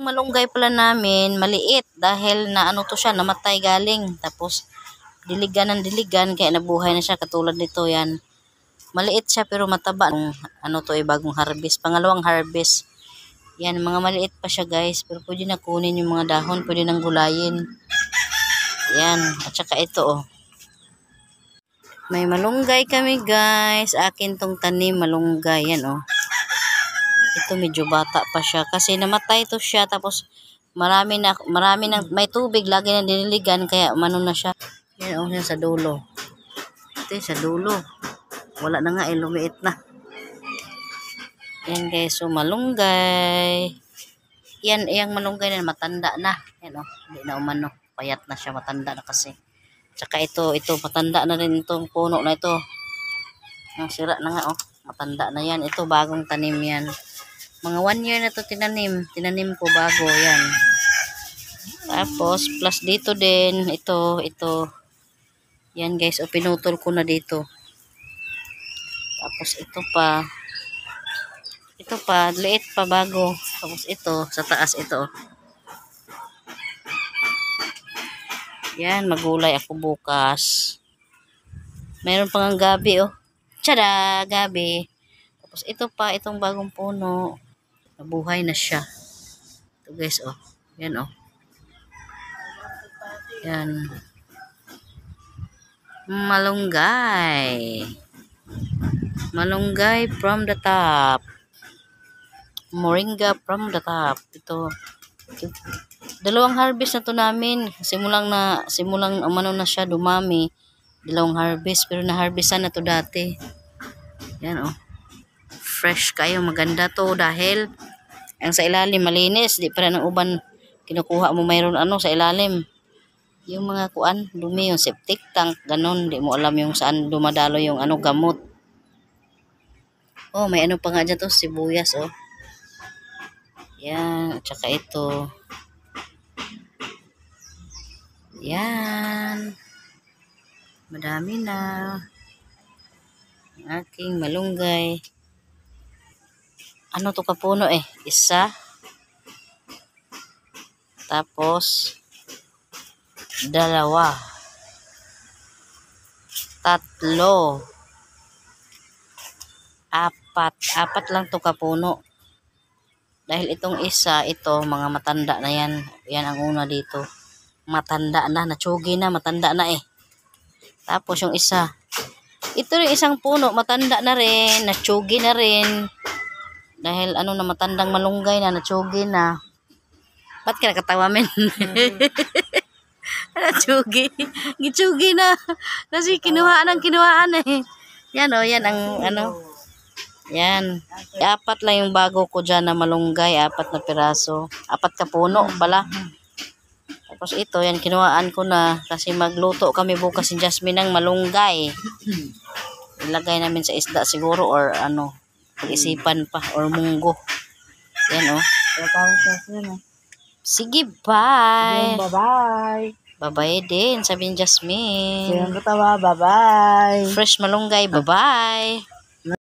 malunggay pala namin, maliit dahil na ano to siya, namatay galing. Tapos diligan ng diligan kaya nabuhay na siya katulad nito yan. Maliit siya pero mataba. Ano to bagong harvest, pangalawang harvest. Yan, mga maliit pa siya guys, pero pwede na kunin yung mga dahon, pwede nang gulayin. Yan, at saka ito may malunggay kami guys. Akin tong tanim malunggay yan Ito medyo bata pa siya kasi namatay to siya, tapos marami na may tubig lagi na diniligan kaya umano na siya. Yan yan sa dulo. Ito sa dulo. Wala na nga lumiit na. Yan guys, so malunggay. Yan, yung malunggay na matanda na. Yan hindi na umano. Payat na siya, matanda na kasi. Tsaka ito matanda na rin itong puno na ito. Ang sira na nga matanda na yan. Ito bagong tanim yan. Mga 1 year na to tinanim ko bago yan. Tapos plus dito din ito. Yan guys, pinutol ko na dito. Tapos ito pa liit pa bago. Tapos ito sa taas ito. Yan, magulay ako bukas. Mayroon pang gabi Tada, gabi. Tapos ito pa, itong bagong puno. Nabuhay na siya. Ito guys Yan Yan. Malunggay. Malunggay from the top. Moringa from the top. Ito. Dalawang harvest na to namin. Simulang umano na siya, dumami. Dalawang harvest, pero na-harvestan na to dati. Yan fresh kayo, maganda to dahil ang sa ilalim malinis, di pa rin ang uban kinukuha mo mayroon sa ilalim. Yung mga dumi, yung septic tank, ganon, di mo alam yung saan dumadalo yung gamot. May pa nga dyan to, sibuyas Yan, at saka ito. Yan. Madami na. Aking malunggay. Ano to kapuno Isa. Tapos 2. 3. 4 lang to kapuno. Dahil itong isa, mga matanda na yan. Yan ang una dito. Matanda na, natsugi na, matanda na Tapos yung isa. Ito rin isang puno, matanda na rin, natsugi na rin. Dahil na matandang malunggay na, natsugi na. Ba't ka nakatawa men? Natsugi. Gitsugi na. Kasi kinuhaan Yan yan ang Yan. 4 lang yung bago ko dyan na malunggay, 4 na piraso. 4 ka puno pala. Tapos ito, yan kinuhaan ko na kasi magluto kami bukas si Jasmine ng malunggay. Ilagay namin sa isda siguro or pag-isipan pa or munggo. Yan Sige, bye. Bye-bye. Bye-bye din, sabi ni Jasmine. Bye-bye. Fresh malunggay, bye-bye.